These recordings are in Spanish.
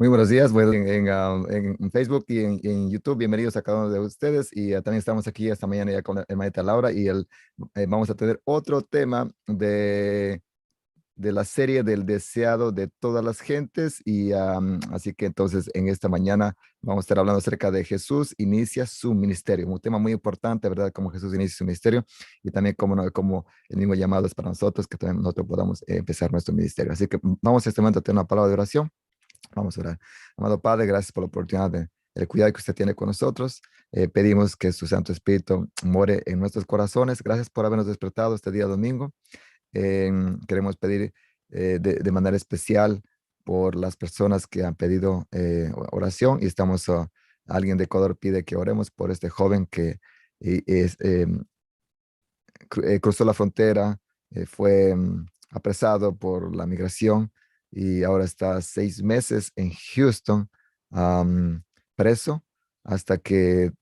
Muy buenos días, bueno, en Facebook y en YouTube. Bienvenidos a cada uno de ustedes. Y también estamos aquí esta mañana ya con la hermanita Laura y vamos a tener otro tema de la serie del deseado de todas las gentes. Y así que entonces en esta mañana vamos a estar hablando acerca de Jesús inicia su ministerio. Un tema muy importante, ¿verdad? Cómo Jesús inicia su ministerio y también cómo el mismo llamado es para nosotros, que también nosotros podamos empezar nuestro ministerio. Así que vamos a este momento a tener una palabra de oración. Vamos a orar. Amado Padre, gracias por la oportunidad el cuidado que usted tiene con nosotros. Pedimos que su Santo Espíritu more en nuestros corazones. Gracias por habernos despertado este día domingo. Queremos pedir de manera especial por las personas que han pedido oración y alguien de Ecuador pide que oremos por este joven que cruzó la frontera, fue apresado por la migración y ahora está 6 meses en Houston, am, preso, hasta que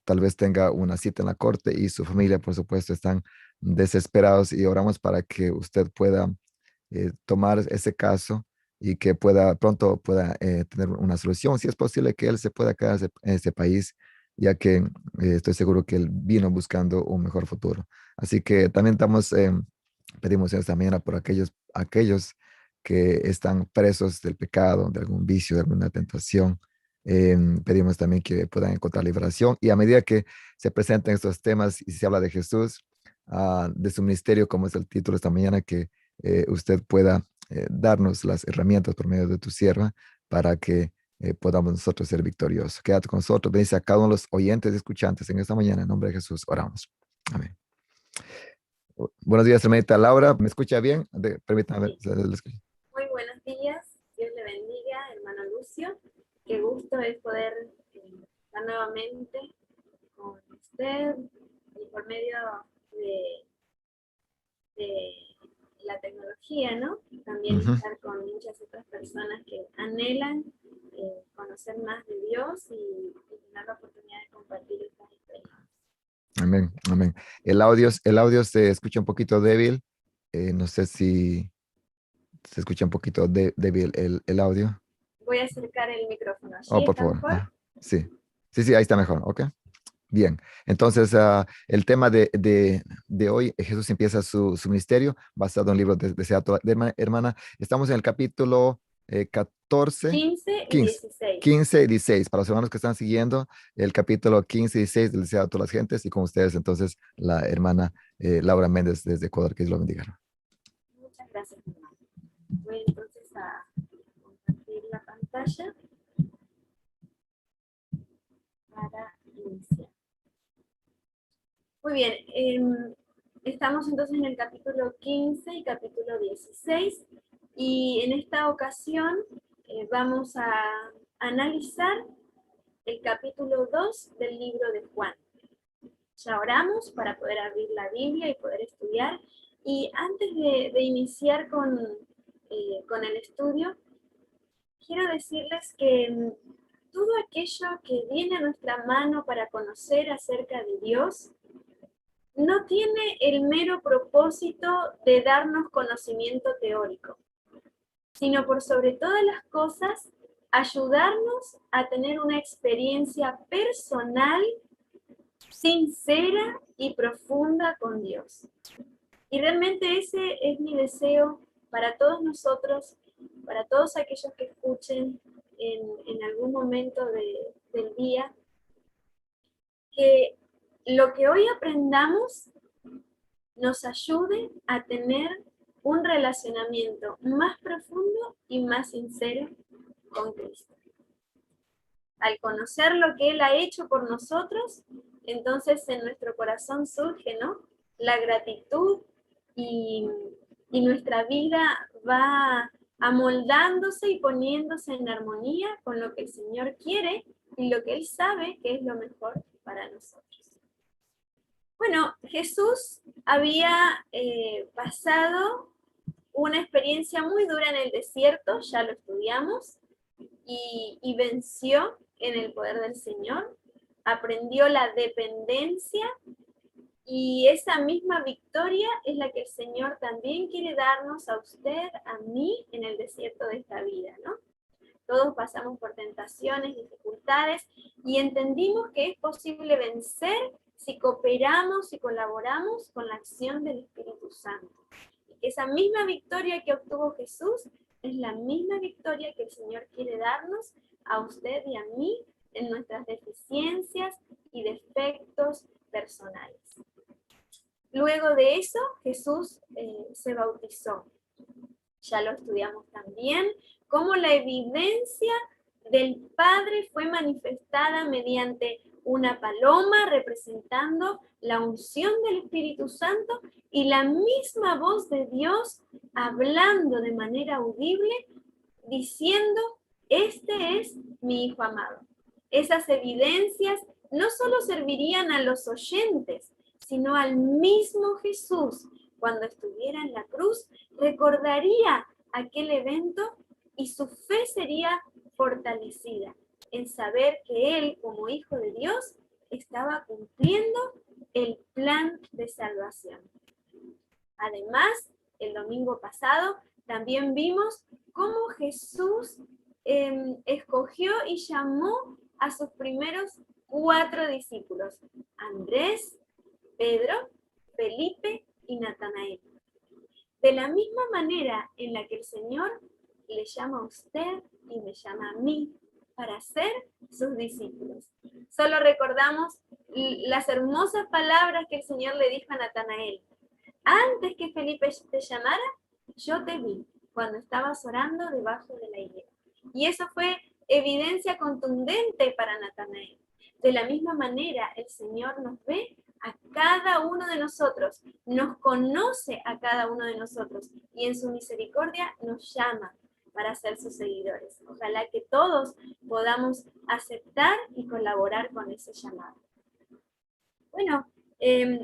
tal vez tenga una cita en la corte, y su familia, por supuesto, están desesperados, y oramos para que usted pueda tomar ese caso y que pronto pueda tener una solución. Si es posible que él se pueda quedar en ese país, ya que estoy seguro que él vino buscando un mejor futuro. Así que también pedimos esta mañana por aquellos que están presos del pecado, de algún vicio, de alguna tentación. Pedimos también que puedan encontrar liberación, y a medida que se presenten estos temas y se habla de Jesús, de su ministerio, como es el título esta mañana, que usted pueda darnos las herramientas por medio de tu sierva para que podamos nosotros ser victoriosos. Quédate con nosotros, bendice a cada uno de los oyentes y escuchantes en esta mañana. En nombre de Jesús, oramos. Amén. Buenos días, hermanita Laura. ¿Me escucha bien? Permítame ver. Sí. Muy buenos días, Dios le bendiga, hermano Lucio. Qué gusto es poder estar nuevamente con usted y por medio de, de la tecnología, ¿no? También estar con muchas otras personas que anhelan conocer más de Dios y tener la oportunidad de compartir estas experiencias. Amén, amén. El audio se escucha un poquito débil. No sé si se escucha un poquito débil el audio. Voy a acercar el micrófono. Oh, ¿Allí por está favor. mejor? Sí, sí, sí, ahí está mejor. Ok. Bien, entonces el tema de hoy, Jesús empieza su ministerio basado en un libro de Seattle. Hermana, estamos en el capítulo 14, 15 y 15, 16. 15 y 16. Para los hermanos que están siguiendo, el capítulo 15 y 16 del Deseo a todas las gentes, y con ustedes entonces la hermana Laura Méndez desde Ecuador, que Dios lo bendiga. Muchas gracias, hermano. Voy entonces a compartir la pantalla para iniciar. Muy bien, estamos entonces en el capítulo 15 y capítulo 16, y en esta ocasión vamos a analizar el capítulo 2 del libro de Juan. Ya oramos para poder abrir la Biblia y poder estudiar, y antes de iniciar con el estudio, quiero decirles que todo aquello que viene a nuestra mano para conocer acerca de Dios no tiene el mero propósito de darnos conocimiento teórico, sino por sobre todas las cosas, ayudarnos a tener una experiencia personal, sincera y profunda con Dios. Y realmente ese es mi deseo para todos nosotros, para todos aquellos que escuchen en algún momento del día, que lo que hoy aprendamos nos ayude a tener un relacionamiento más profundo y más sincero con Cristo. Al conocer lo que Él ha hecho por nosotros, entonces en nuestro corazón surge, ¿no?, la gratitud, y nuestra vida va amoldándose y poniéndose en armonía con lo que el Señor quiere y lo que Él sabe que es lo mejor para nosotros. Bueno, Jesús había pasado una experiencia muy dura en el desierto, ya lo estudiamos, y venció en el poder del Señor, aprendió la dependencia, y esa misma victoria es la que el Señor también quiere darnos a usted, a mí, en el desierto de esta vida, ¿no? Todos pasamos por tentaciones, dificultades, y entendimos que es posible vencer si cooperamos y colaboramos con la acción del Espíritu Santo. Y que esa misma victoria que obtuvo Jesús es la misma victoria que el Señor quiere darnos a usted y a mí en nuestras deficiencias y defectos personales. Luego de eso, Jesús se bautizó. Ya lo estudiamos también, cómo la evidencia del Padre fue manifestada mediante una paloma representando la unción del Espíritu Santo y la misma voz de Dios hablando de manera audible, diciendo, este es mi Hijo amado. Esas evidencias no solo servirían a los oyentes, sino al mismo Jesús, cuando estuviera en la cruz, recordaría aquel evento y su fe sería fortalecida en saber que él, como Hijo de Dios, estaba cumpliendo el plan de salvación. Además, el domingo pasado también vimos cómo Jesús escogió y llamó a sus primeros 4 discípulos, Andrés, Pedro, Felipe y Natanael. De la misma manera en la que el Señor le llama a usted y me llama a mí para ser sus discípulos. Solo recordamos las hermosas palabras que el Señor le dijo a Natanael. Antes que Felipe te llamara, yo te vi cuando estabas orando debajo de la higuera. Y eso fue evidencia contundente para Natanael. De la misma manera, el Señor nos ve a cada uno de nosotros, nos conoce a cada uno de nosotros y en su misericordia nos llama para ser sus seguidores. Ojalá que todos podamos aceptar y colaborar con ese llamado. Bueno,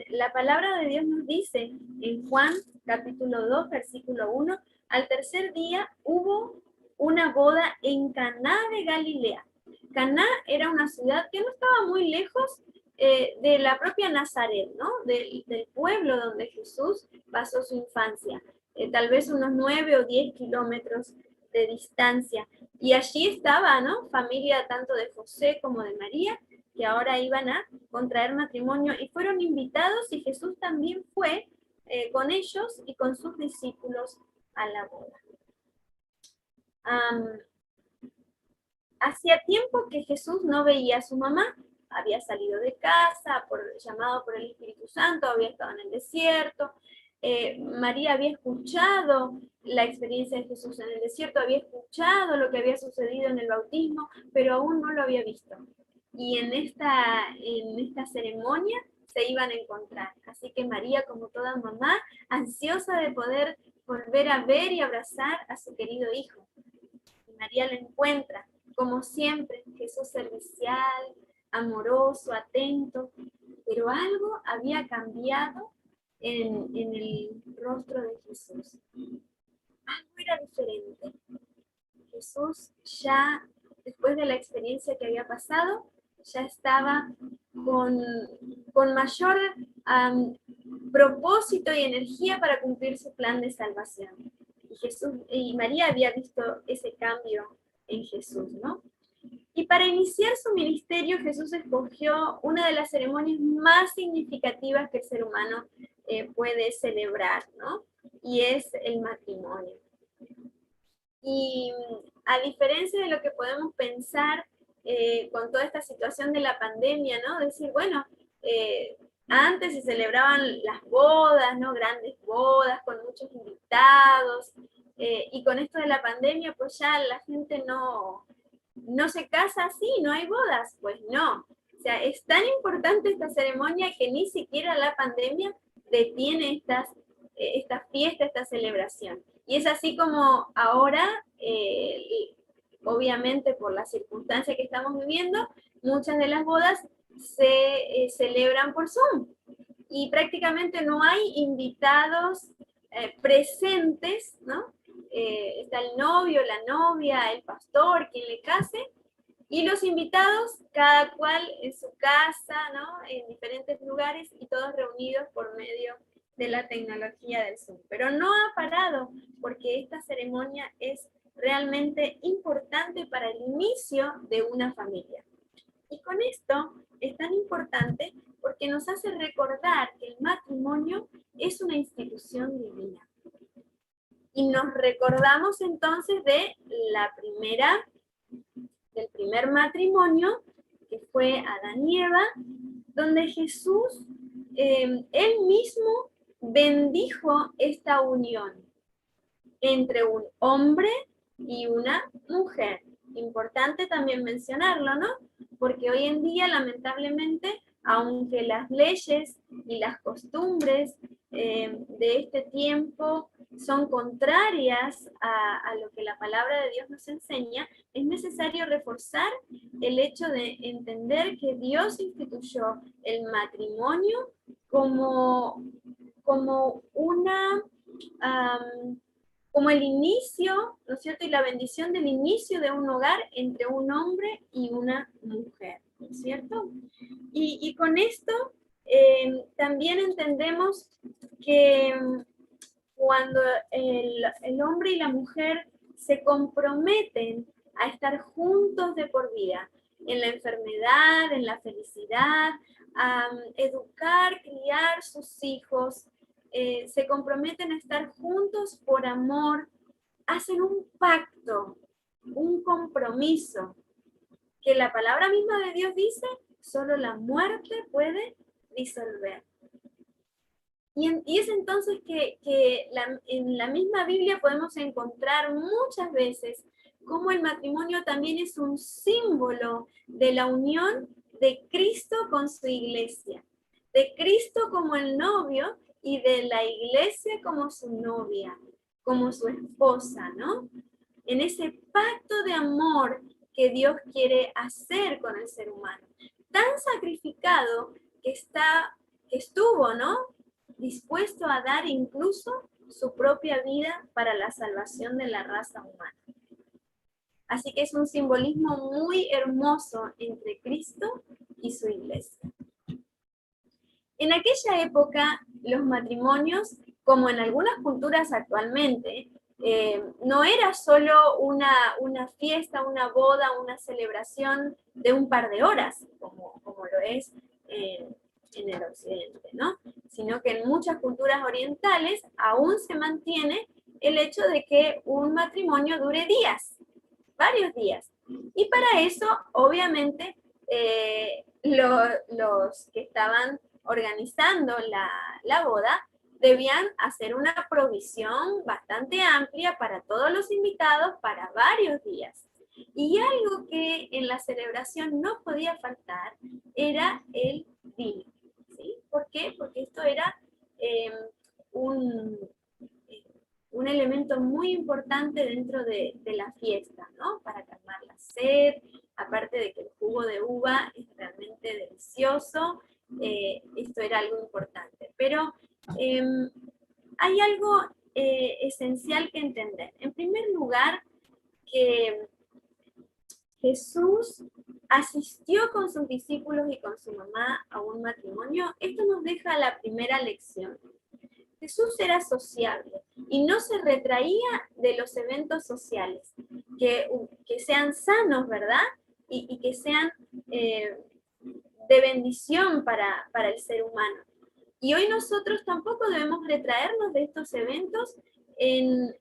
la palabra de Dios nos dice en Juan capítulo 2, versículo 1, al tercer día hubo una boda en Caná de Galilea. Caná era una ciudad que no estaba muy lejos de la propia Nazaret, ¿no? Del pueblo donde Jesús pasó su infancia, tal vez unos 9 o 10 kilómetros de distancia. Y allí estaba, ¿no? Familia tanto de José como de María, que ahora iban a contraer matrimonio y fueron invitados y Jesús también fue con ellos y con sus discípulos a la boda. Hacía tiempo que Jesús no veía a su mamá, había salido de casa, llamado por el Espíritu Santo, había estado en el desierto. María había escuchado la experiencia de Jesús en el desierto, había escuchado lo que había sucedido en el bautismo, pero aún no lo había visto. Y en esta ceremonia se iban a encontrar. Así que María, como toda mamá, ansiosa de poder volver a ver y abrazar a su querido hijo. Y María lo encuentra, como siempre, Jesús servicial, amoroso, atento, pero algo había cambiado en el rostro de Jesús. Algo era diferente. Jesús ya, después de la experiencia que había pasado, ya estaba con mayor propósito y energía para cumplir su plan de salvación. Y María había visto ese cambio en Jesús, ¿no? Y para iniciar su ministerio, Jesús escogió una de las ceremonias más significativas que el ser humano puede celebrar, ¿no? Y es el matrimonio. Y a diferencia de lo que podemos pensar con toda esta situación de la pandemia, ¿no? Decir, bueno, antes se celebraban las bodas, ¿no? Grandes bodas con muchos invitados, y con esto de la pandemia, pues ya la gente no se casa así, no hay bodas, pues no. O sea, es tan importante esta ceremonia que ni siquiera la pandemia detiene esta fiesta, esta celebración. Y es así como ahora, obviamente por la circunstancia que estamos viviendo, muchas de las bodas se celebran por Zoom. Y prácticamente no hay invitados presentes, ¿no? Está el novio, la novia, el pastor, quien le case, y los invitados, cada cual en su casa, ¿no? En diferentes lugares y todos reunidos por medio de la tecnología del Zoom. Pero no ha parado, porque esta ceremonia es realmente importante para el inicio de una familia. Y con esto es tan importante porque nos hace recordar que el matrimonio es una institución divina. Y nos recordamos entonces de del primer matrimonio, que fue Adán y Eva, donde Jesús, él mismo bendijo esta unión entre un hombre y una mujer. Importante también mencionarlo, ¿no? Porque hoy en día, lamentablemente, aunque las leyes y las costumbres de este tiempo son contrarias a lo que la palabra de Dios nos enseña, es necesario reforzar el hecho de entender que Dios instituyó el matrimonio como una... como el inicio, ¿no es cierto? Y la bendición del inicio de un hogar entre un hombre y una mujer, ¿no es cierto? Y con esto también entendemos que cuando el hombre y la mujer se comprometen a estar juntos de por vida, en la enfermedad, en la felicidad, a educar, criar sus hijos, se comprometen a estar juntos por amor, hacen un pacto, un compromiso, que la palabra misma de Dios dice, solo la muerte puede disolver. Y es entonces que en la misma Biblia podemos encontrar muchas veces cómo el matrimonio también es un símbolo de la unión de Cristo con su iglesia, de Cristo como el novio y de la iglesia como su novia, como su esposa, ¿no? En ese pacto de amor que Dios quiere hacer con el ser humano, tan sacrificado que estuvo, ¿no? Dispuesto a dar incluso su propia vida para la salvación de la raza humana. Así que es un simbolismo muy hermoso entre Cristo y su iglesia. En aquella época, los matrimonios, como en algunas culturas actualmente, no era solo una fiesta, una boda, una celebración de un par de horas, como lo es en el occidente, ¿no? Sino que en muchas culturas orientales aún se mantiene el hecho de que un matrimonio dure días, varios días. Y para eso, obviamente, los que estaban organizando la boda debían hacer una provisión bastante amplia para todos los invitados para varios días. Y algo que en la celebración no podía faltar era el vino. ¿Sí? ¿Por qué? Porque esto era un elemento muy importante dentro de la fiesta, ¿no? Para calmar la sed, aparte de que el jugo de uva es realmente delicioso, esto era algo importante. Pero hay algo esencial que entender. En primer lugar, que Jesús asistió con sus discípulos y con su mamá a un matrimonio. Esto nos deja la primera lección. Jesús era sociable y no se retraía de los eventos sociales, que sean sanos, ¿verdad? Y que sean de bendición para el ser humano. Y hoy nosotros tampoco debemos retraernos de estos eventos y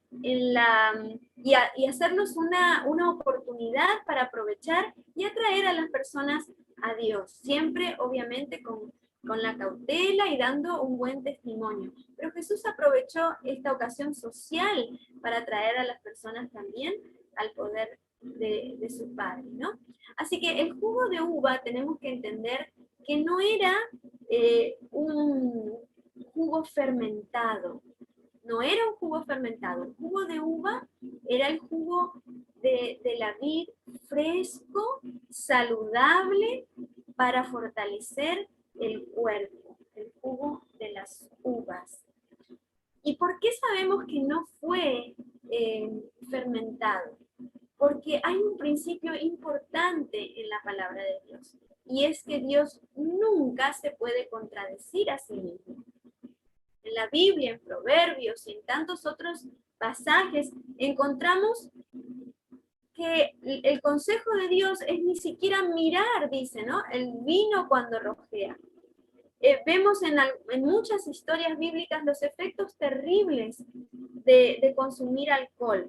hacernos una oportunidad para aprovechar y atraer a las personas a Dios, siempre obviamente con la cautela y dando un buen testimonio. Pero Jesús aprovechó esta ocasión social para atraer a las personas también al poder de su Padre, ¿no? Así que el jugo de uva tenemos que entender que no era un jugo fermentado, no era un jugo fermentado, el jugo de uva era el jugo de la vid fresco, saludable, para fortalecer el cuerpo, el jugo de las uvas. ¿Y por qué sabemos que no fue fermentado? Porque hay un principio importante en la palabra de Dios, y es que Dios nunca se puede contradecir a sí mismo. En la Biblia, en Proverbios y en tantos otros pasajes, encontramos que el consejo de Dios es ni siquiera mirar, dice, ¿no? El vino cuando rojea. Vemos en muchas historias bíblicas los efectos terribles de consumir alcohol.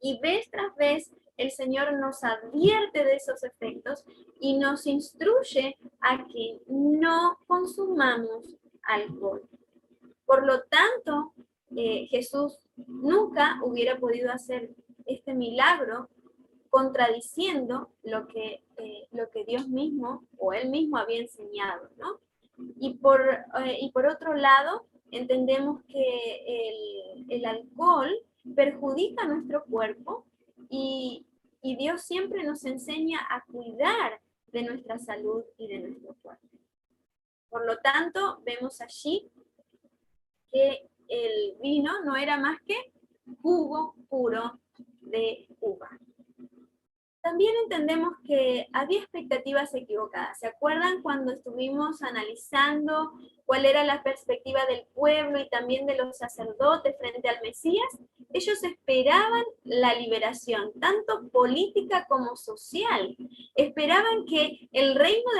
Y vez tras vez el Señor nos advierte de esos efectos y nos instruye a que no consumamos alcohol. Por lo tanto, Jesús nunca hubiera podido hacer este milagro contradiciendo lo que Dios mismo o Él mismo había enseñado, ¿no? Y por otro lado, entendemos que el alcohol perjudica a nuestro cuerpo y Dios siempre nos enseña a cuidar de nuestra salud y de nuestro cuerpo. Por lo tanto, vemos allí que el vino no era más que jugo puro de uva. También entendemos que había expectativas equivocadas. ¿Se acuerdan cuando estuvimos analizando cuál era la perspectiva del pueblo y también de los sacerdotes frente al Mesías? Ellos esperaban la liberación, tanto política como social. Esperaban que el reino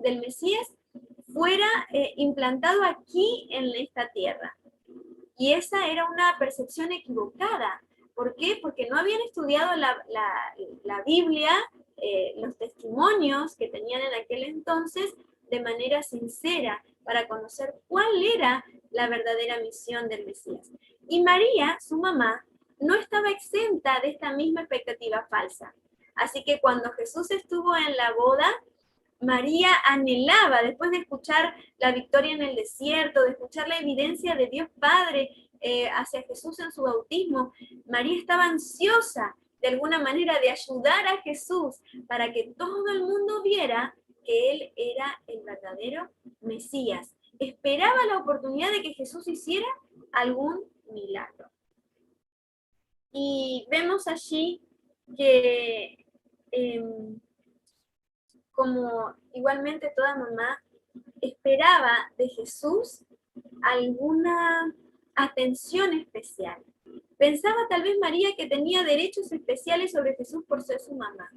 del Mesías fuera implantado aquí en esta tierra. Y esa era una percepción equivocada. ¿Por qué? Porque no habían estudiado la Biblia, los testimonios que tenían en aquel entonces de manera sincera para conocer cuál era la verdadera misión del Mesías. Y María, su mamá, no estaba exenta de esta misma expectativa falsa. Así que cuando Jesús estuvo en la boda, María anhelaba, después de escuchar la victoria en el desierto, de escuchar la evidencia de Dios Padre hacia Jesús en su bautismo, María estaba ansiosa de alguna manera de ayudar a Jesús para que todo el mundo viera que Él era el verdadero Mesías. Esperaba la oportunidad de que Jesús hiciera algún milagro. Y vemos allí que como igualmente toda mamá, esperaba de Jesús alguna atención especial. Pensaba tal vez María que tenía derechos especiales sobre Jesús por ser su mamá.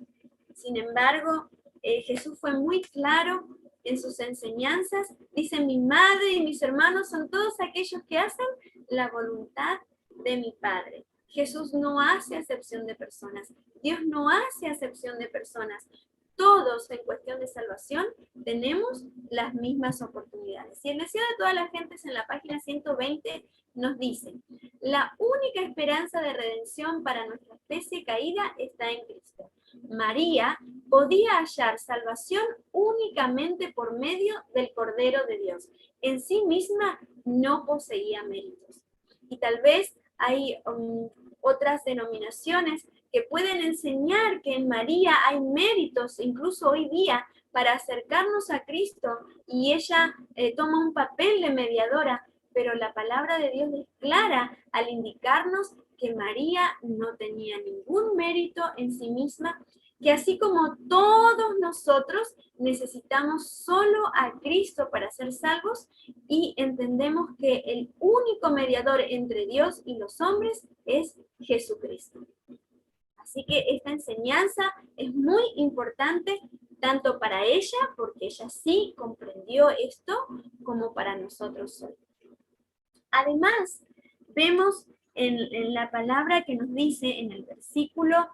Sin embargo, Jesús fue muy claro en sus enseñanzas. Dice, mi madre y mis hermanos son todos aquellos que hacen la voluntad de mi Padre. Jesús no hace acepción de personas. Dios no hace acepción de personas. Todos en cuestión de salvación tenemos las mismas oportunidades. Y el deseo de todas las gentes en la página 120 nos dice, la única esperanza de redención para nuestra especie caída está en Cristo. María podía hallar salvación únicamente por medio del Cordero de Dios. En sí misma no poseía méritos. Y tal vez hay otras denominaciones que pueden enseñar que en María hay méritos, incluso hoy día, para acercarnos a Cristo, y ella toma un papel de mediadora, pero la palabra de Dios es clara al indicarnos que María no tenía ningún mérito en sí misma, que así como todos nosotros necesitamos solo a Cristo para ser salvos, y entendemos que el único mediador entre Dios y los hombres es Jesucristo. Así que esta enseñanza es muy importante tanto para ella, porque ella sí comprendió esto, como para nosotros hoy. Además, vemos en la palabra que nos dice en el versículo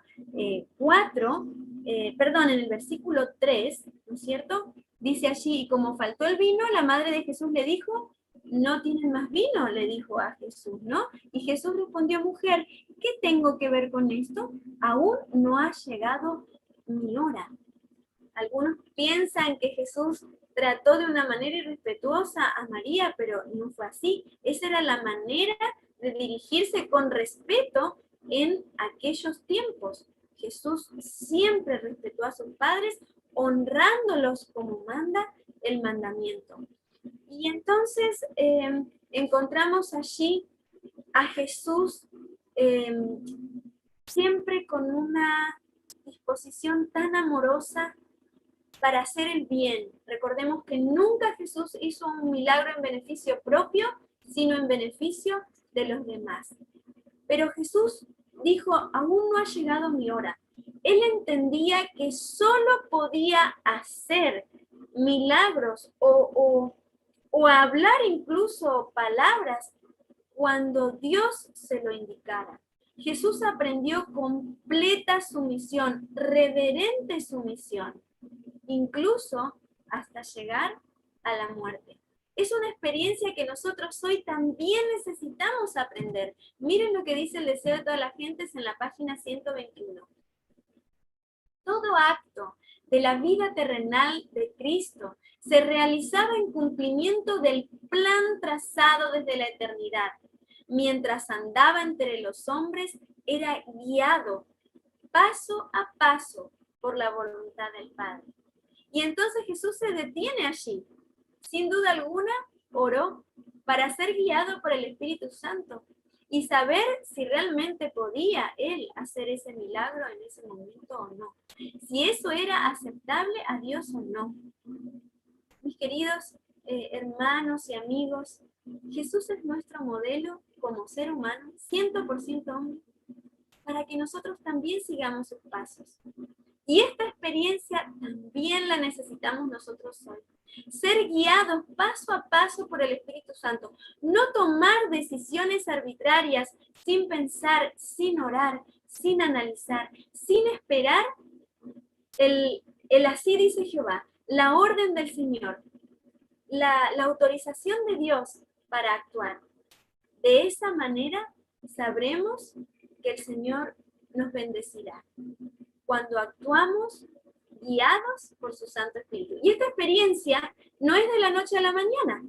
3, ¿no es cierto? Dice allí, y como faltó el vino, la madre de Jesús le dijo, no tienen más vino, le dijo a Jesús, ¿no? Y Jesús respondió, mujer, ¿qué tengo que ver con esto? Aún no ha llegado mi hora. Algunos piensan que Jesús trató de una manera irrespetuosa a María, pero no fue así. Esa era la manera de dirigirse con respeto en aquellos tiempos. Jesús siempre respetó a sus padres, honrándolos como manda el mandamiento. Y entonces encontramos allí a Jesús siempre con una disposición tan amorosa para hacer el bien. Recordemos que nunca Jesús hizo un milagro en beneficio propio, sino en beneficio de los demás. Pero Jesús dijo, aún no ha llegado mi hora. Él entendía que solo podía hacer milagros o hablar incluso palabras cuando Dios se lo indicara. Jesús aprendió completa sumisión, reverente sumisión, incluso hasta llegar a la muerte. Es una experiencia que nosotros hoy también necesitamos aprender. Miren lo que dice el deseo de todas las gentes en la página 121. Todo acto de la vida terrenal de Cristo se realizaba en cumplimiento del plan trazado desde la eternidad. Mientras andaba entre los hombres, era guiado paso a paso por la voluntad del Padre. Y entonces Jesús se detiene allí. Sin duda alguna, oró para ser guiado por el Espíritu Santo y saber si realmente podía él hacer ese milagro en ese momento o no. Si eso era aceptable a Dios o no. Mis queridos hermanos y amigos, Jesús es nuestro modelo como ser humano, 100% hombre, para que nosotros también sigamos sus pasos. Y esta experiencia también la necesitamos nosotros hoy. Ser guiados paso a paso por el Espíritu Santo. No tomar decisiones arbitrarias sin pensar, sin orar, sin analizar, sin esperar el así dice Jehová, la orden del Señor, la autorización de Dios para actuar. De esa manera sabremos que el Señor nos bendecirá cuando actuamos guiados por su Santo Espíritu. Y esta experiencia no es de la noche a la mañana,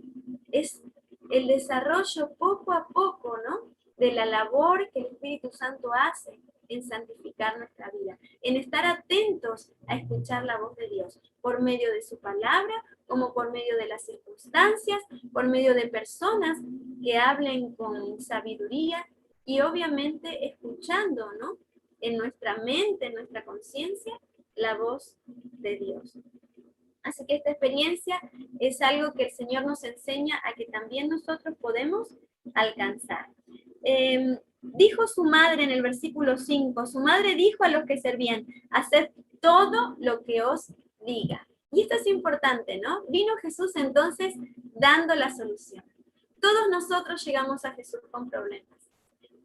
es el desarrollo poco a poco, ¿no?, de la labor que el Espíritu Santo hace en santificar nuestra vida, en estar atentos a escuchar la voz de Dios, por medio de su palabra, como por medio de las circunstancias, por medio de personas que hablen con sabiduría y obviamente escuchando, ¿no?, en nuestra mente, en nuestra conciencia, la voz de Dios. Así que esta experiencia es algo que el Señor nos enseña a que también nosotros podemos alcanzar. Dijo su madre en el versículo 5, su madre dijo a los que servían, haced todo lo que os diga. Y esto es importante, ¿no? Vino Jesús entonces dando la solución. Todos nosotros llegamos a Jesús con problemas.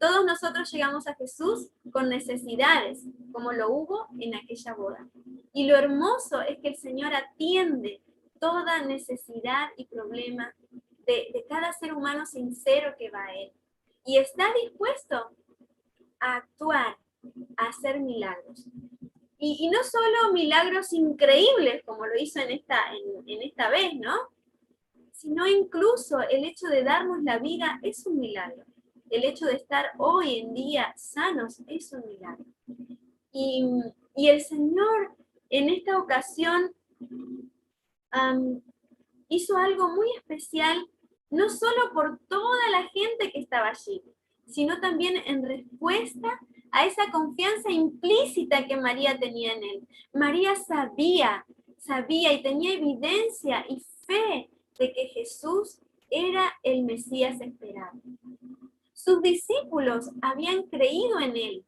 Todos nosotros llegamos a Jesús con necesidades, como lo hubo en aquella boda. Y lo hermoso es que el Señor atiende toda necesidad y problema de cada ser humano sincero que va a Él. Y está dispuesto a actuar, a hacer milagros. Y no solo milagros increíbles, como lo hizo en esta vez, ¿no? Sino incluso el hecho de darnos la vida es un milagro. El hecho de estar hoy en día sanos es un milagro. Y el Señor en esta ocasión hizo algo muy especial, no solo por toda la gente que estaba allí, sino también en respuesta a esa confianza implícita que María tenía en él. María sabía y tenía evidencia y fe de que Jesús era el Mesías esperado. Sus discípulos habían creído en él.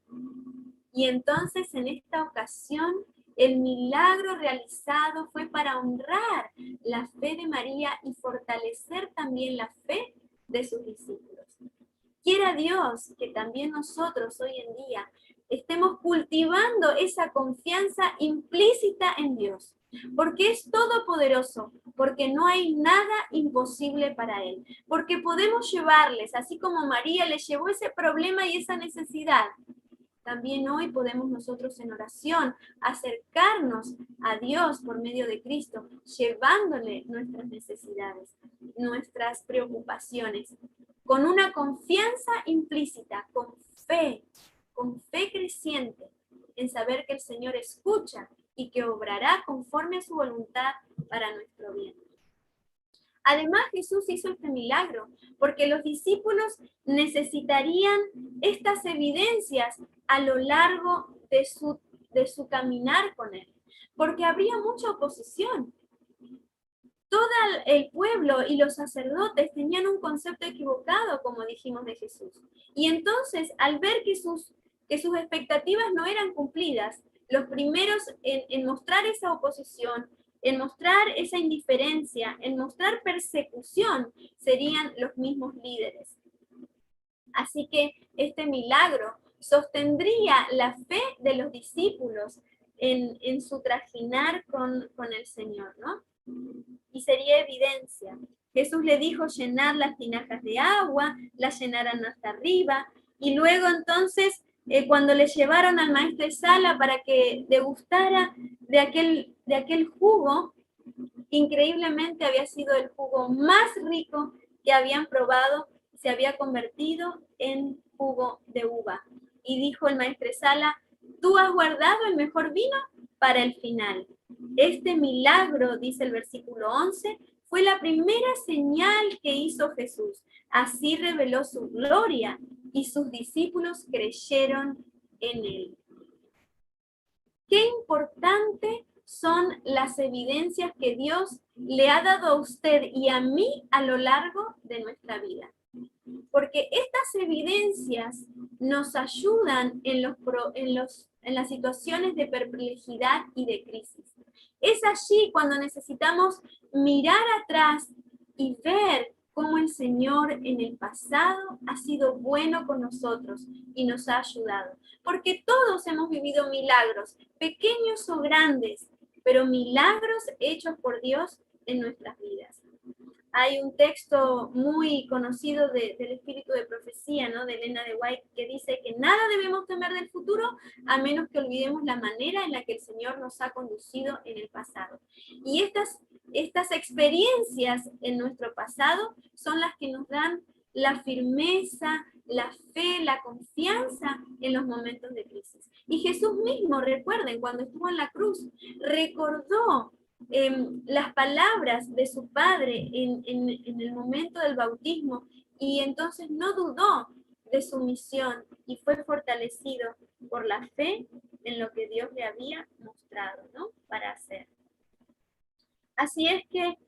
Y entonces en esta ocasión el milagro realizado fue para honrar la fe de María y fortalecer también la fe de sus discípulos. Quiera Dios que también nosotros hoy en día estemos cultivando esa confianza implícita en Dios, porque es todopoderoso, porque no hay nada imposible para Él, porque podemos llevarles, así como María le llevó ese problema y esa necesidad, también hoy podemos nosotros en oración acercarnos a Dios por medio de Cristo, llevándole nuestras necesidades, nuestras preocupaciones, con una confianza implícita, con fe creciente en saber que el Señor escucha y que obrará conforme a su voluntad para nuestro bien. Además, Jesús hizo este milagro porque los discípulos necesitarían estas evidencias a lo largo de su caminar con Él, porque habría mucha oposición. Todo el pueblo y los sacerdotes tenían un concepto equivocado, como dijimos, de Jesús. Y entonces, al ver que sus que sus expectativas no eran cumplidas. Los primeros en mostrar esa oposición, en mostrar esa indiferencia, en mostrar persecución, serían los mismos líderes. Así que este milagro sostendría la fe de los discípulos en su trajinar con el Señor, ¿no? Y sería evidencia. Jesús le dijo llenar las tinajas de agua, las llenaran hasta arriba, y luego entonces, cuando le llevaron al maestresala para que degustara de aquel jugo, increíblemente había sido el jugo más rico que habían probado, se había convertido en jugo de uva. Y dijo el maestresala, tú has guardado el mejor vino para el final. Este milagro, dice el versículo 11, fue la primera señal que hizo Jesús. Así reveló su gloria y sus discípulos creyeron en él. Qué importante son las evidencias que Dios le ha dado a usted y a mí a lo largo de nuestra vida. Porque estas evidencias nos ayudan en las situaciones de perplejidad y de crisis. Es allí cuando necesitamos mirar atrás y ver cómo el Señor en el pasado ha sido bueno con nosotros y nos ha ayudado. Porque todos hemos vivido milagros, pequeños o grandes, pero milagros hechos por Dios en nuestras vidas. Hay un texto muy conocido del espíritu de profecía, ¿no? De Elena de White, que dice que nada debemos temer del futuro a menos que olvidemos la manera en la que el Señor nos ha conducido en el pasado. Y estas experiencias en nuestro pasado son las que nos dan la firmeza, la fe, la confianza en los momentos de crisis. Y Jesús mismo, recuerden, cuando estuvo en la cruz, recordó las palabras de su padre en el momento del bautismo, y entonces no dudó de su misión y fue fortalecido por la fe en lo que Dios le había mostrado, ¿no? Para hacer. Así es que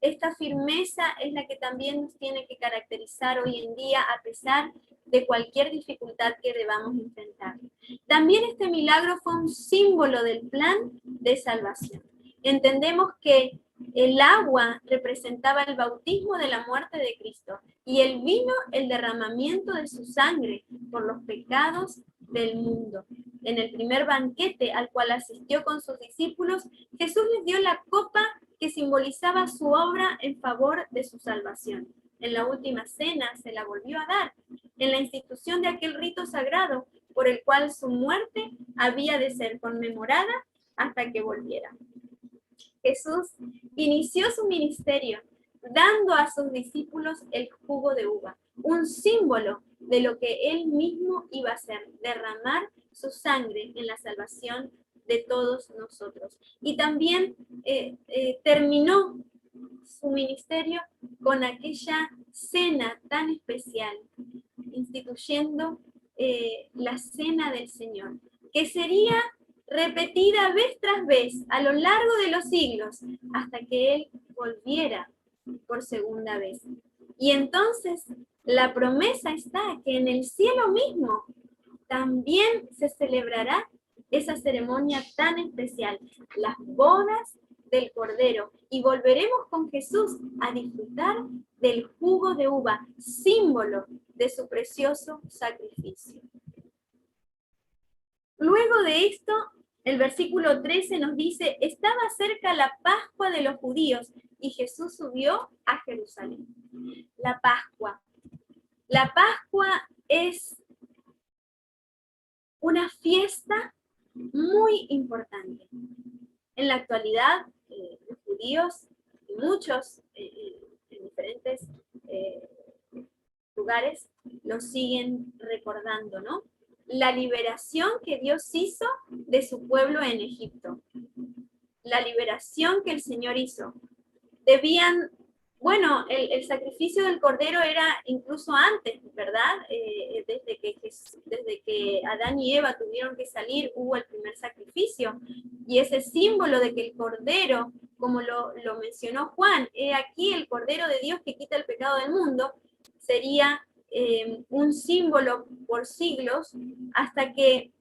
esta firmeza es la que también nos tiene que caracterizar hoy en día, a pesar de cualquier dificultad que debamos enfrentar. También este milagro fue un símbolo del plan de salvación. Entendemos que el agua representaba el bautismo de la muerte de Cristo y el vino el derramamiento de su sangre por los pecados del mundo. En el primer banquete al cual asistió con sus discípulos, Jesús les dio la copa que simbolizaba su obra en favor de su salvación. En la última cena se la volvió a dar, en la institución de aquel rito sagrado por el cual su muerte había de ser conmemorada hasta que volviera. Jesús inició su ministerio dando a sus discípulos el jugo de uva, un símbolo de lo que él mismo iba a hacer, derramar su sangre en la salvación de todos nosotros. Y también terminó su ministerio con aquella cena tan especial, instituyendo la cena del Señor, que sería repetida vez tras vez a lo largo de los siglos hasta que Él volviera por segunda vez. Y entonces la promesa está que en el cielo mismo también se celebrará esa ceremonia tan especial, las bodas del Cordero, y volveremos con Jesús a disfrutar del jugo de uva, símbolo de su precioso sacrificio. Luego de esto, el versículo 13 nos dice, estaba cerca la Pascua de los judíos y Jesús subió a Jerusalén. La Pascua. La Pascua es una fiesta muy importante. En la actualidad, los judíos y muchos en diferentes lugares lo siguen recordando, ¿no? La liberación que Dios hizo de su pueblo en Egipto. La liberación que el Señor hizo. Debían, bueno, el sacrificio del Cordero era incluso antes, ¿verdad? Desde que Adán y Eva tuvieron que salir, hubo el primer sacrificio. Y ese símbolo de que el Cordero, como lo mencionó Juan, he aquí el Cordero de Dios que quita el pecado del mundo, sería un símbolo por siglos hasta que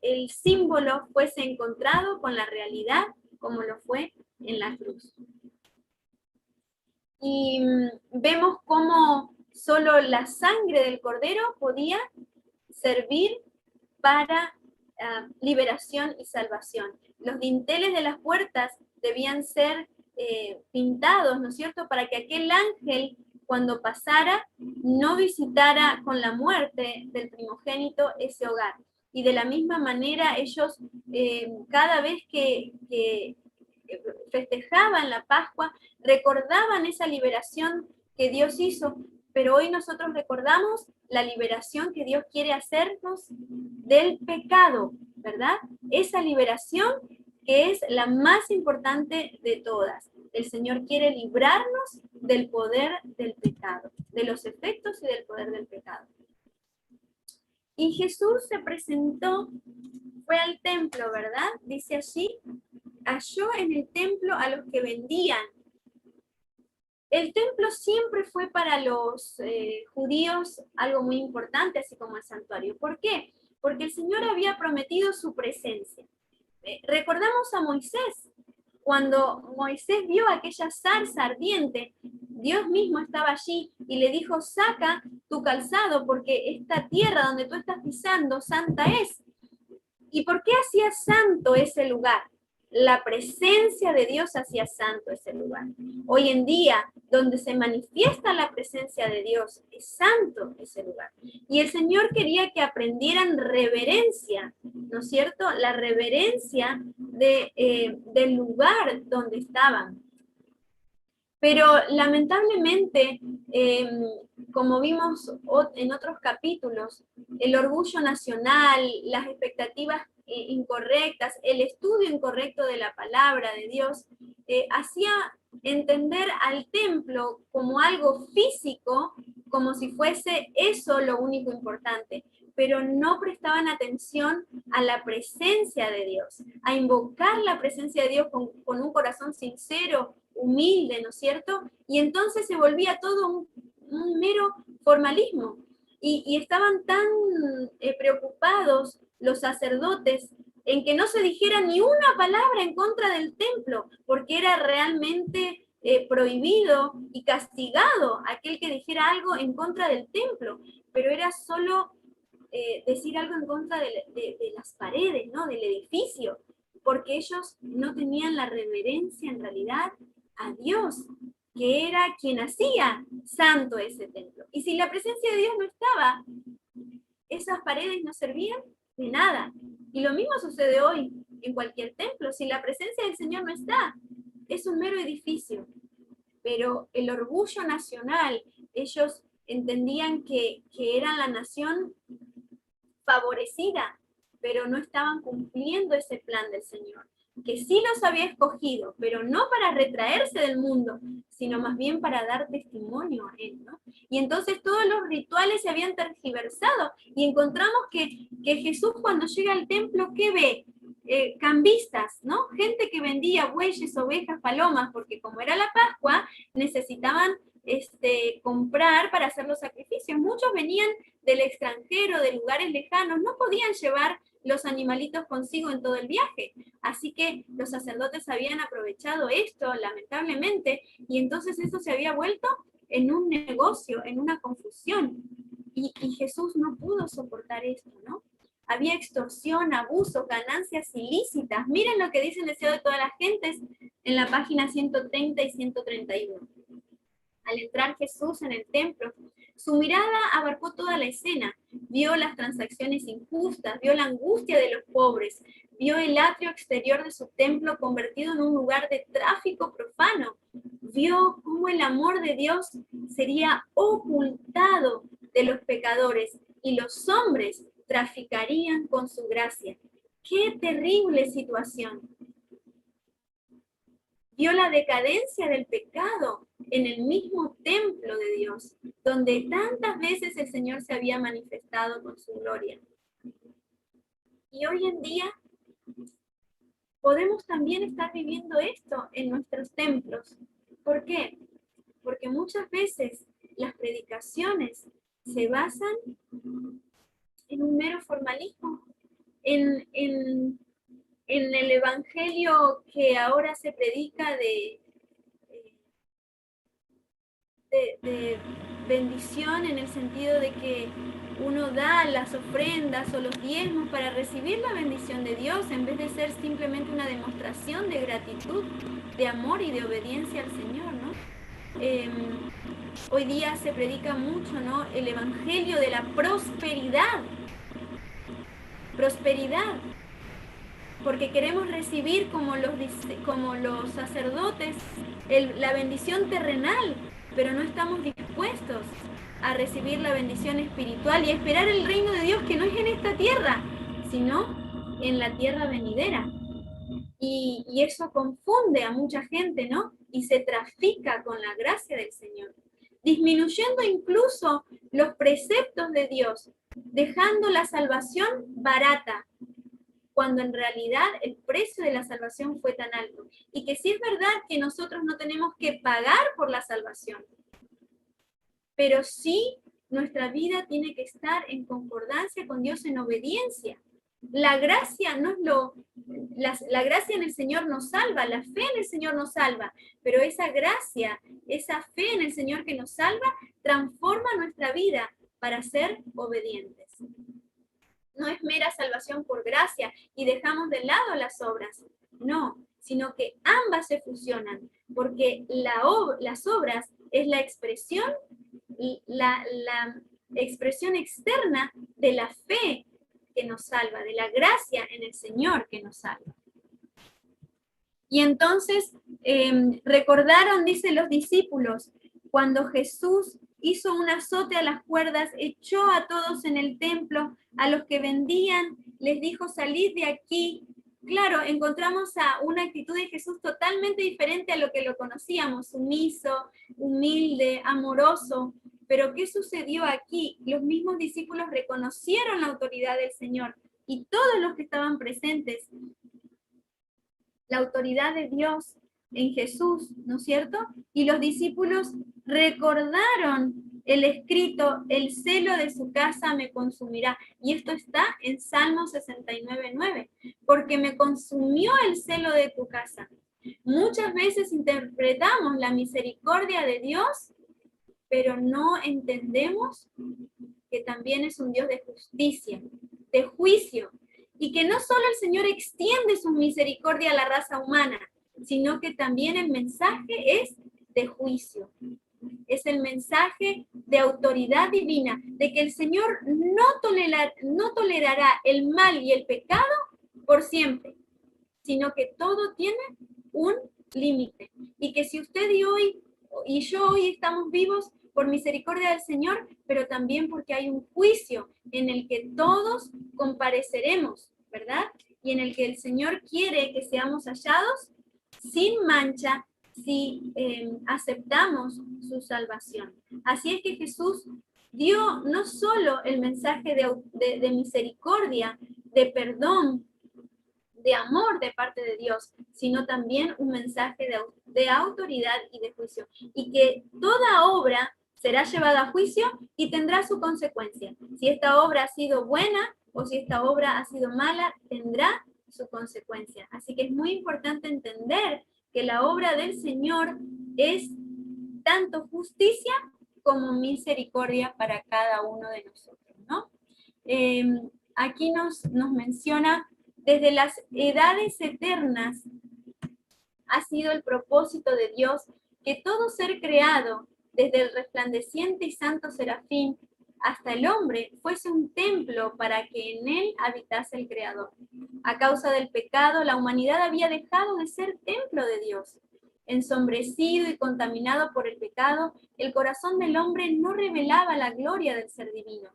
el símbolo fuese encontrado con la realidad como lo fue en la cruz. Y vemos cómo solo la sangre del cordero podía servir para liberación y salvación. Los dinteles de las puertas debían ser pintados, ¿no es cierto?, para que aquel ángel, cuando pasara, no visitara con la muerte del primogénito ese hogar. Y de la misma manera ellos, cada vez que festejaban la Pascua, recordaban esa liberación que Dios hizo, pero hoy nosotros recordamos la liberación que Dios quiere hacernos del pecado, ¿verdad? Esa liberación que es la más importante de todas. El Señor quiere librarnos del poder del pecado, de los efectos y del poder del pecado. Y Jesús se presentó, fue al templo, ¿verdad? Dice allí, halló en el templo a los que vendían. El templo siempre fue para los judíos algo muy importante, así como el santuario. ¿Por qué? Porque el Señor había prometido su presencia. Recordamos a Moisés. Cuando Moisés vio aquella zarza ardiente, Dios mismo estaba allí y le dijo, saca tu calzado porque esta tierra donde tú estás pisando, santa es. ¿Y por qué hacía santo ese lugar? La presencia de Dios hacía santo ese lugar. Hoy en día, donde se manifiesta la presencia de Dios, es santo ese lugar. Y el Señor quería que aprendieran reverencia, ¿no es cierto? La reverencia del lugar donde estaban. Pero lamentablemente, como vimos en otros capítulos, el orgullo nacional, las expectativas incorrectas, el estudio incorrecto de la palabra de Dios, hacía entender al templo como algo físico, como si fuese eso lo único importante, pero no prestaban atención a la presencia de Dios, a invocar la presencia de Dios con un corazón sincero, humilde, ¿no es cierto? Y entonces se volvía todo un mero formalismo. Y estaban tan preocupados los sacerdotes en que no se dijera ni una palabra en contra del templo, porque era realmente prohibido y castigado aquel que dijera algo en contra del templo, pero era solo decir algo en contra de las paredes, ¿no? Del edificio, porque ellos no tenían la reverencia en realidad a Dios, que era quien hacía santo ese templo. Y si la presencia de Dios no estaba, esas paredes no servían de nada. Y lo mismo sucede hoy en cualquier templo. Si la presencia del Señor no está, es un mero edificio. Pero el orgullo nacional, ellos entendían que eran la nación favorecida, pero no estaban cumpliendo ese plan del Señor, que sí los había escogido, pero no para retraerse del mundo, sino más bien para dar testimonio a Él, ¿no? Y entonces todos los rituales se habían tergiversado y encontramos que Jesús cuando llega al templo, ¿qué ve? Cambistas, ¿no? Gente que vendía bueyes, ovejas, palomas, porque como era la Pascua, necesitaban comprar para hacer los sacrificios. Muchos venían del extranjero, de lugares lejanos, no podían llevar los animalitos consigo en todo el viaje. Así que los sacerdotes habían aprovechado esto, lamentablemente, y entonces eso se había vuelto en un negocio, en una confusión. Y Jesús no pudo soportar esto, ¿no? Había extorsión, abuso, ganancias ilícitas. Miren lo que dice el deseo de todas las gentes en la página 130 y 131. Al entrar Jesús en el templo, su mirada abarcó toda la escena, vio las transacciones injustas, vio la angustia de los pobres, vio el atrio exterior de su templo convertido en un lugar de tráfico profano, vio cómo el amor de Dios sería ocultado de los pecadores y los hombres traficarían con su gracia. ¡Qué terrible situación! Vio la decadencia del pecado en el mismo templo de Dios, donde tantas veces el Señor se había manifestado con su gloria. Y hoy en día podemos también estar viviendo esto en nuestros templos. ¿Por qué? Porque muchas veces las predicaciones se basan en un mero formalismo, en el evangelio que ahora se predica de bendición, en el sentido de que uno da las ofrendas o los diezmos para recibir la bendición de Dios, en vez de ser simplemente una demostración de gratitud, de amor y de obediencia al Señor, ¿no? Hoy día se predica mucho, ¿no?, el evangelio de la prosperidad. Prosperidad. Porque queremos recibir como los sacerdotes la bendición terrenal, pero no estamos dispuestos a recibir la bendición espiritual y a esperar el reino de Dios, que no es en esta tierra, sino en la tierra venidera. Y eso confunde a mucha gente, ¿no? Y se trafica con la gracia del Señor, disminuyendo incluso los preceptos de Dios, dejando la salvación barata, cuando en realidad el precio de la salvación fue tan alto. Y que sí es verdad que nosotros no tenemos que pagar por la salvación, pero sí nuestra vida tiene que estar en concordancia con Dios, en obediencia. La gracia no es la gracia en el Señor nos salva, la fe en el Señor nos salva, pero esa gracia, esa fe en el Señor que nos salva, transforma nuestra vida para ser obedientes. No es mera salvación por gracia y dejamos de lado las obras, no, sino que ambas se fusionan, porque las obras es la expresión externa de la fe que nos salva, de la gracia en el Señor que nos salva. Y entonces recordaron, dicen los discípulos, cuando Jesús hizo un azote a las cuerdas, echó a todos en el templo, a los que vendían, les dijo, salid de aquí. Claro, encontramos a una actitud de Jesús totalmente diferente a lo que lo conocíamos, sumiso, humilde, amoroso. Pero ¿qué sucedió aquí? Los mismos discípulos reconocieron la autoridad del Señor y todos los que estaban presentes, la autoridad de Dios en Jesús, ¿no es cierto? Y los discípulos recordaron el escrito, el celo de su casa me consumirá. Y esto está en Salmo 69:9, porque me consumió el celo de tu casa. Muchas veces interpretamos la misericordia de Dios, pero no entendemos que también es un Dios de justicia, de juicio, y que no solo el Señor extiende su misericordia a la raza humana, sino que también el mensaje es de juicio. Es el mensaje de autoridad divina, de que el Señor no tolerará el mal y el pecado por siempre, sino que todo tiene un límite. Y que si usted y yo hoy estamos vivos por misericordia del Señor, pero también porque hay un juicio en el que todos compareceremos, ¿verdad? Y en el que el Señor quiere que seamos hallados sin mancha si aceptamos su salvación. Así es que Jesús dio no solo el mensaje de misericordia, de perdón, de amor de parte de Dios, sino también un mensaje de autoridad y de juicio. Y que toda obra será llevada a juicio y tendrá su consecuencia. Si esta obra ha sido buena o si esta obra ha sido mala, tendrá su consecuencia. Así que es muy importante entender que la obra del Señor es tanto justicia como misericordia para cada uno de nosotros, ¿no? Aquí nos menciona, desde las edades eternas ha sido el propósito de Dios que todo ser creado, desde el resplandeciente y santo serafín hasta el hombre, fuese un templo para que en él habitase el Creador. A causa del pecado, la humanidad había dejado de ser templo de Dios. Ensombrecido y contaminado por el pecado, el corazón del hombre no revelaba la gloria del ser divino.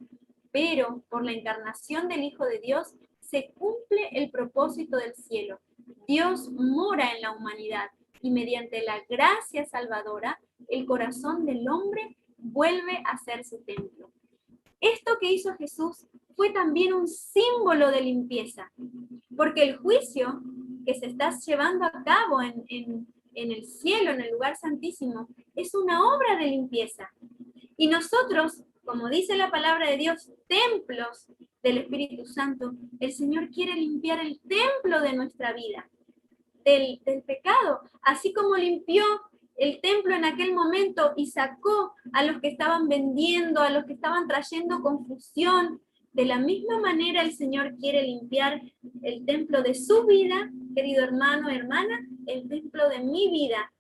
Pero por la encarnación del Hijo de Dios se cumple el propósito del cielo. Dios mora en la humanidad y mediante la gracia salvadora, el corazón del hombre vuelve a ser su templo. Esto que hizo Jesús fue también un símbolo de limpieza, porque el juicio que se está llevando a cabo en el cielo, en el lugar santísimo, es una obra de limpieza. Y nosotros, como dice la palabra de Dios, templos del Espíritu Santo, el Señor quiere limpiar el templo de nuestra vida, del pecado, así como limpió el templo en aquel momento y sacó a los que estaban vendiendo, a los que estaban trayendo confusión. De la misma manera el Señor quiere limpiar el templo de su vida, querido hermano, hermana, el templo de mi vida,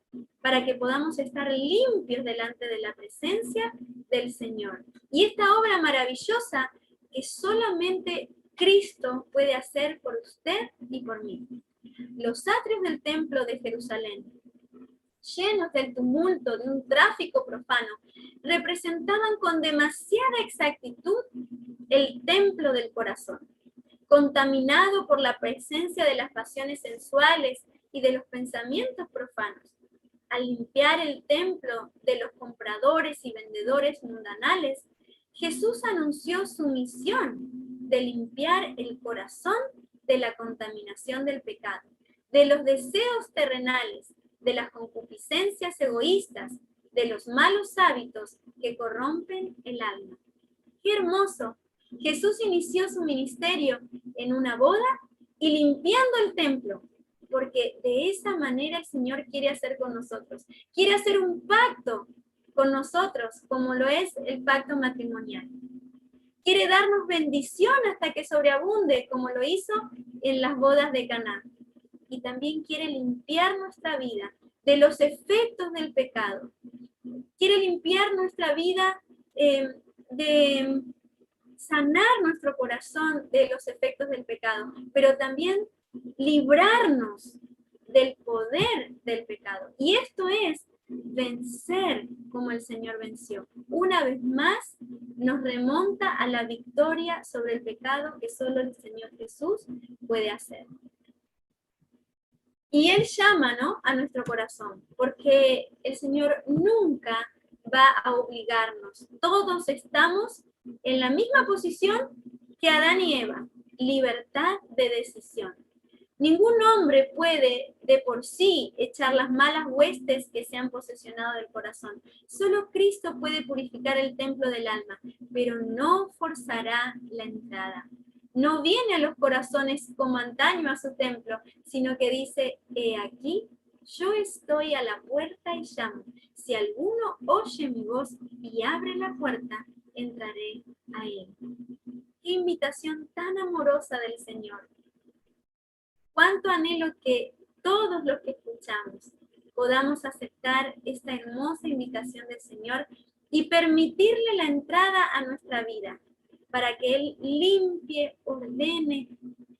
para que podamos estar limpios delante de la presencia del Señor. Y esta obra maravillosa que solamente Cristo puede hacer por usted y por mí. Los atrios del templo de Jerusalén, llenos del tumulto de un tráfico profano, representaban con demasiada exactitud el templo del corazón, contaminado por la presencia de las pasiones sensuales y de los pensamientos profanos. Al limpiar el templo de los compradores y vendedores mundanales, Jesús anunció su misión de limpiar el corazón de la contaminación del pecado, de los deseos terrenales, de las concupiscencias egoístas, de los malos hábitos que corrompen el alma. ¡Qué hermoso! Jesús inició su ministerio en una boda y limpiando el templo, porque de esa manera el Señor quiere hacer con nosotros. Quiere hacer un pacto con nosotros, como lo es el pacto matrimonial. Quiere darnos bendición hasta que sobreabunde, como lo hizo en las bodas de Caná. Y también quiere limpiar nuestra vida de los efectos del pecado. Quiere limpiar nuestra vida de sanar nuestro corazón de los efectos del pecado, pero también librarnos del poder del pecado. Y esto es vencer como el Señor venció. Una vez más, nos remonta a la victoria sobre el pecado que solo el Señor Jesús puede hacer. Y Él llama, ¿no?, a nuestro corazón, porque el Señor nunca va a obligarnos. Todos estamos en la misma posición que Adán y Eva, libertad de decisión. Ningún hombre puede de por sí echar las malas huestes que se han posesionado del corazón. Solo Cristo puede purificar el templo del alma, pero no forzará la entrada. No viene a los corazones como antaño a su templo, sino que dice, he aquí, yo estoy a la puerta y llamo. Si alguno oye mi voz y abre la puerta, entraré a él. Qué invitación tan amorosa del Señor. Cuánto anhelo que todos los que escuchamos podamos aceptar esta hermosa invitación del Señor y permitirle la entrada a nuestra vida, para que Él limpie, ordene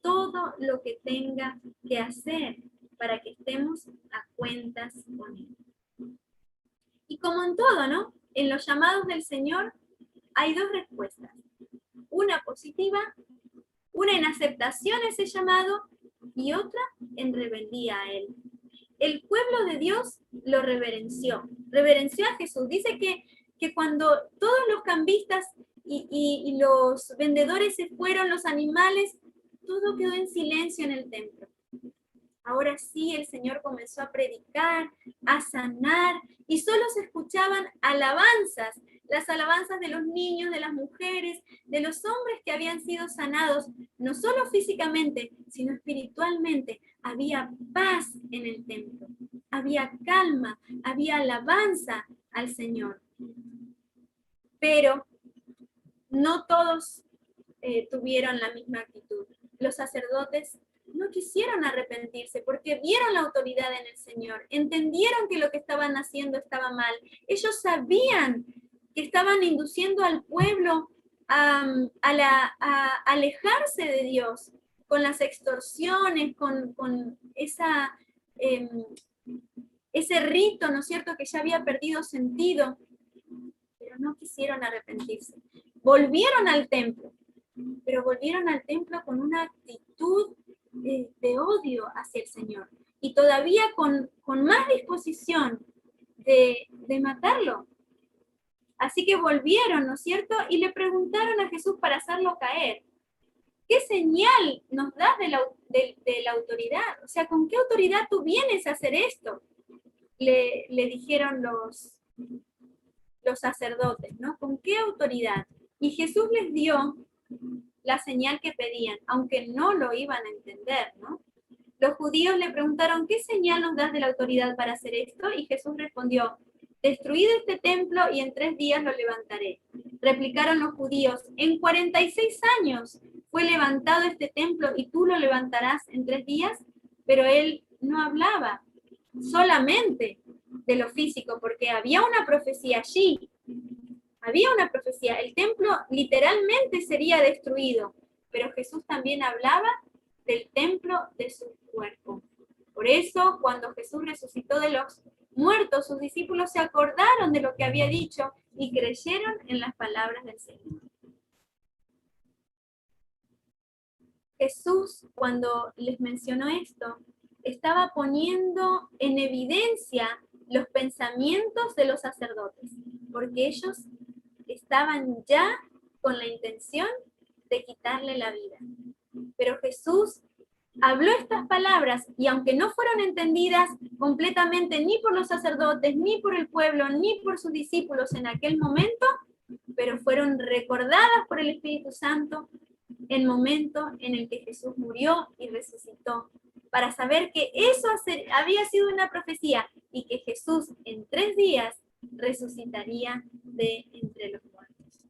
todo lo que tenga que hacer para que estemos a cuentas con Él. Y como en todo, ¿no?, en los llamados del Señor hay dos respuestas. Una positiva, una en aceptación a ese llamado y otra en rebeldía a Él. El pueblo de Dios lo reverenció a Jesús. Dice que cuando todos los cambistas y los vendedores se fueron, los animales, todo quedó en silencio en el templo. Ahora sí, el Señor comenzó a predicar, a sanar, y solo se escuchaban alabanzas, las alabanzas de los niños, de las mujeres, de los hombres que habían sido sanados, no solo físicamente, sino espiritualmente. Había paz en el templo, había calma, había alabanza al Señor. Pero no todos tuvieron la misma actitud. Los sacerdotes no quisieron arrepentirse porque vieron la autoridad en el Señor, entendieron que lo que estaban haciendo estaba mal. Ellos sabían que estaban induciendo al pueblo a alejarse de Dios con las extorsiones, con ese rito, ¿no es cierto?, que ya había perdido sentido, pero no quisieron arrepentirse. Volvieron al templo, pero volvieron al templo con una actitud de odio hacia el Señor y todavía con más disposición de matarlo. Así que volvieron, ¿no es cierto?, y le preguntaron a Jesús para hacerlo caer. ¿Qué señal nos das de la autoridad? O sea, ¿con qué autoridad tú vienes a hacer esto? Le dijeron los los sacerdotes, ¿no? ¿Con qué autoridad? Y Jesús les dio la señal que pedían, aunque no lo iban a entender, ¿no? Los judíos le preguntaron, ¿qué señal nos das de la autoridad para hacer esto? Y Jesús respondió, destruid este templo y en 3 días lo levantaré. Replicaron los judíos, en 46 años fue levantado este templo y tú lo levantarás en 3 días, pero él no hablaba solamente de lo físico, porque había una profecía allí, había una profecía, el templo literalmente sería destruido, pero Jesús también hablaba del templo de su cuerpo. Por eso, cuando Jesús resucitó de los muertos, sus discípulos se acordaron de lo que había dicho y creyeron en las palabras del Señor. Jesús, cuando les mencionó esto, estaba poniendo en evidencia los pensamientos de los sacerdotes, porque ellos estaban ya con la intención de quitarle la vida. Pero Jesús habló estas palabras y aunque no fueron entendidas completamente ni por los sacerdotes, ni por el pueblo, ni por sus discípulos en aquel momento, pero fueron recordadas por el Espíritu Santo el momento en el que Jesús murió y resucitó, para saber que eso había sido una profecía y que Jesús en 3 días resucitaría de entre los muertos.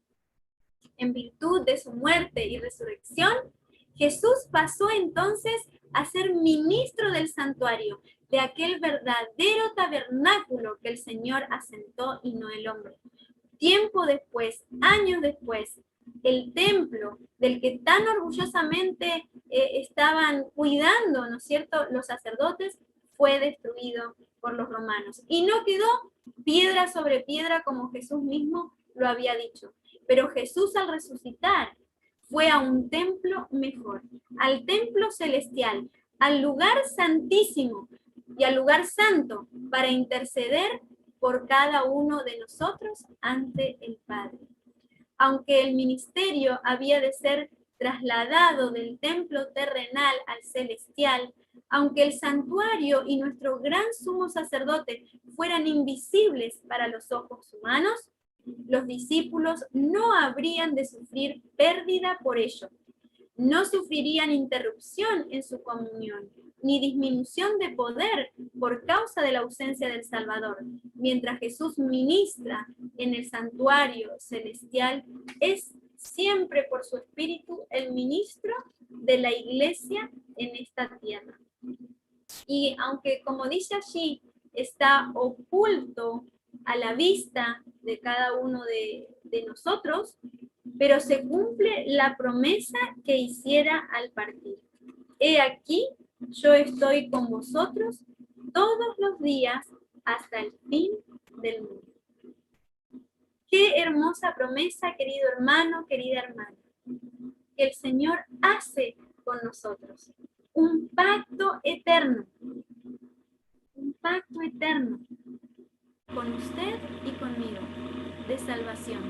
En virtud de su muerte y resurrección, Jesús pasó entonces a ser ministro del santuario, de aquel verdadero tabernáculo que el Señor asentó y no el hombre. Tiempo después, años después, el templo del que tan orgullosamente estaban cuidando, ¿no es cierto?, los sacerdotes, fue destruido por los romanos. Y no quedó piedra sobre piedra como Jesús mismo lo había dicho. Pero Jesús al resucitar fue a un templo mejor, al templo celestial, al lugar santísimo y al lugar santo para interceder por cada uno de nosotros ante el Padre. Aunque el ministerio había de ser trasladado del templo terrenal al celestial, aunque el santuario y nuestro gran sumo sacerdote fueran invisibles para los ojos humanos, los discípulos no habrían de sufrir pérdida por ello. No sufrirían interrupción en su comunión, ni disminución de poder por causa de la ausencia del Salvador. Mientras Jesús ministra en el santuario celestial, es siempre por su Espíritu el ministro de la Iglesia en esta tierra. Y aunque, como dice allí, está oculto a la vista de cada uno de nosotros, pero se cumple la promesa que hiciera al partir. He aquí, yo estoy con vosotros todos los días hasta el fin del mundo. Qué hermosa promesa, querido hermano, querida hermana, que el Señor hace con nosotros. Un pacto eterno con usted y conmigo, de salvación.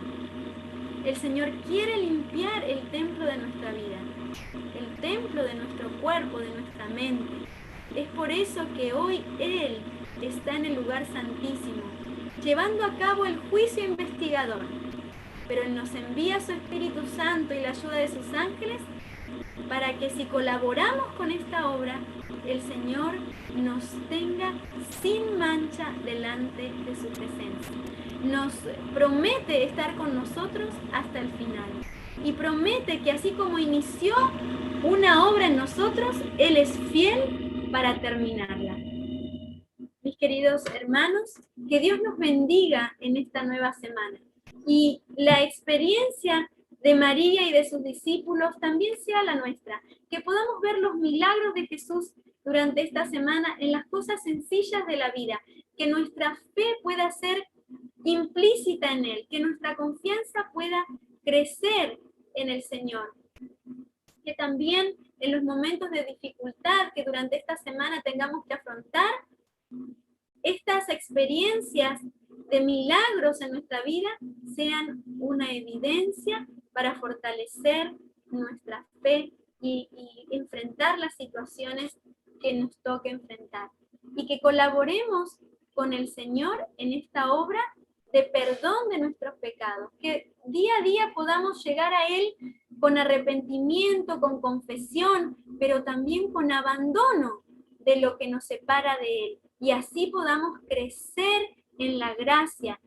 El Señor quiere limpiar el templo de nuestra vida, el templo de nuestro cuerpo, de nuestra mente. Es por eso que hoy Él está en el lugar santísimo, llevando a cabo el juicio investigador. Pero Él nos envía su Espíritu Santo y la ayuda de sus ángeles para que si colaboramos con esta obra, el Señor nos tenga sin mancha delante de su presencia. Nos promete estar con nosotros hasta el final. Y promete que así como inició una obra en nosotros, Él es fiel para terminarla. Mis queridos hermanos, que Dios nos bendiga en esta nueva semana. Y la experiencia de María y de sus discípulos también sea la nuestra. Que podamos ver los milagros de Jesús durante esta semana en las cosas sencillas de la vida. Que nuestra fe pueda ser implícita en Él, que nuestra confianza pueda crecer en el Señor. Que también en los momentos de dificultad que durante esta semana tengamos que afrontar, estas experiencias de milagros en nuestra vida sean una evidencia para fortalecer nuestra fe y enfrentar las situaciones que nos toque enfrentar. Y que colaboremos con el Señor en esta obra de perdón de nuestros pecados, que día a día podamos llegar a Él con arrepentimiento, con confesión, pero también con abandono de lo que nos separa de Él, y así podamos crecer en la gracia,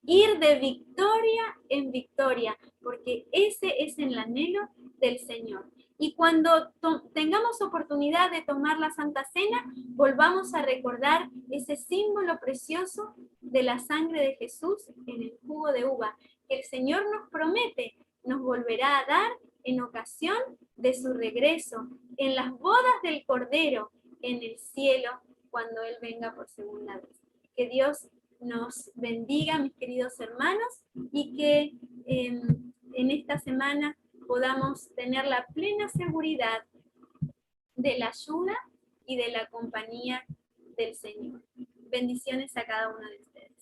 ir de victoria en victoria, porque ese es el anhelo del Señor. Y cuando tengamos oportunidad de tomar la Santa Cena, volvamos a recordar ese símbolo precioso de la sangre de Jesús en el jugo de uva, que el Señor nos promete, nos volverá a dar en ocasión de su regreso, en las bodas del Cordero, en el cielo, cuando Él venga por segunda vez. Que Dios nos bendiga, mis queridos hermanos, y que en esta semana podamos tener la plena seguridad de la ayuda y de la compañía del Señor. Bendiciones a cada uno de ustedes.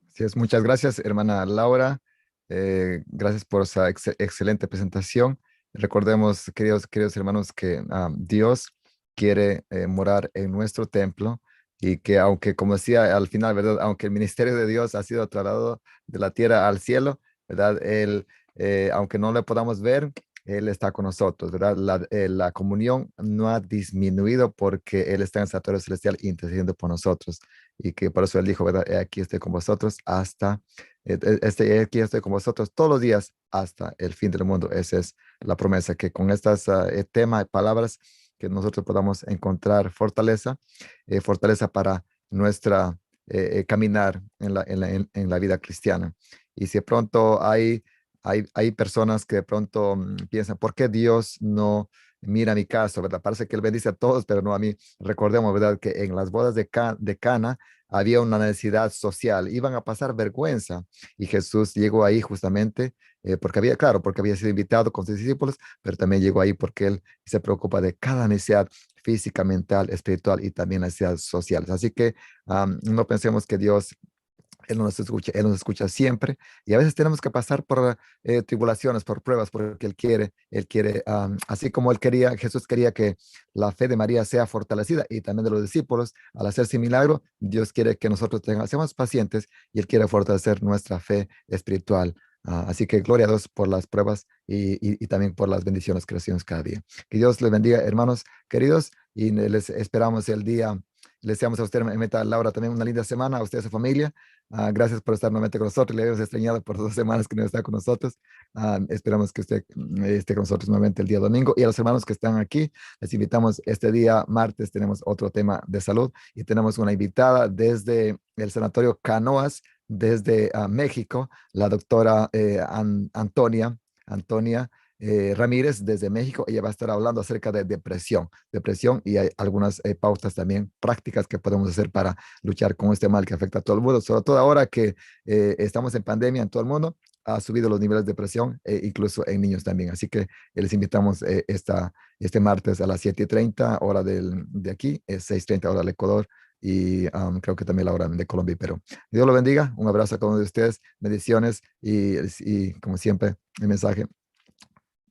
Así es, muchas gracias, hermana Laura. Gracias por esa excelente presentación. Recordemos, queridos hermanos, que Dios quiere morar en nuestro templo y que aunque, como decía al final, ¿verdad? Aunque el ministerio de Dios ha sido trasladado de la tierra al cielo, ¿verdad? Él, aunque no le podamos ver, Él está con nosotros, ¿verdad? La comunión no ha disminuido porque Él está en el santuario celestial intercediendo por nosotros y que por eso Él dijo, ¿verdad? Aquí estoy con vosotros hasta, aquí estoy con vosotros todos los días hasta el fin del mundo. Esa es la promesa, que con estas temas, palabras, que nosotros podamos encontrar fortaleza, fortaleza para nuestra caminar en la vida cristiana. Y si de pronto hay personas que de pronto piensan, ¿por qué Dios no mira mi caso, verdad? Parece que Él bendice a todos, pero no a mí. Recordemos, ¿verdad? Que en las bodas de Cana había una necesidad social, iban a pasar vergüenza y Jesús llegó ahí justamente porque había, claro, porque había sido invitado con sus discípulos, pero también llegó ahí porque Él se preocupa de cada necesidad física, mental, espiritual y también necesidades sociales. Así que no pensemos que Dios Él nos escucha siempre y a veces tenemos que pasar por tribulaciones, por pruebas, porque Él quiere, así como Él quería, Jesús quería que la fe de María sea fortalecida y también de los discípulos, al hacerse milagro, Dios quiere que nosotros seamos pacientes y Él quiere fortalecer nuestra fe espiritual. Así que gloria a Dios por las pruebas y también por las bendiciones que recibimos cada día. Que Dios les bendiga, hermanos queridos, y les esperamos el día. Les deseamos a usted, Meta Laura, también una linda semana, a usted y a su familia. Gracias por estar nuevamente con nosotros. Le hemos extrañado por 2 semanas que no está con nosotros. Esperamos que usted esté con nosotros nuevamente el día domingo. Y a los hermanos que están aquí, les invitamos este día martes. Tenemos otro tema de salud y tenemos una invitada desde el Sanatorio Canoas, desde México, la doctora Antonia Ramírez desde México. Ella va a estar hablando acerca de depresión y hay algunas pautas también prácticas que podemos hacer para luchar con este mal que afecta a todo el mundo, sobre todo ahora que estamos en pandemia en todo el mundo. Ha subido los niveles de depresión, incluso en niños también. Así que les invitamos este martes a las 7:30 hora de aquí, 6:30 hora del Ecuador, y creo que también la hora de Colombia y Perú. Dios lo bendiga, un abrazo a cada uno de ustedes, bendiciones y como siempre, el mensaje,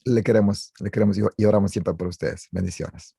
le queremos y oramos siempre por ustedes. Bendiciones.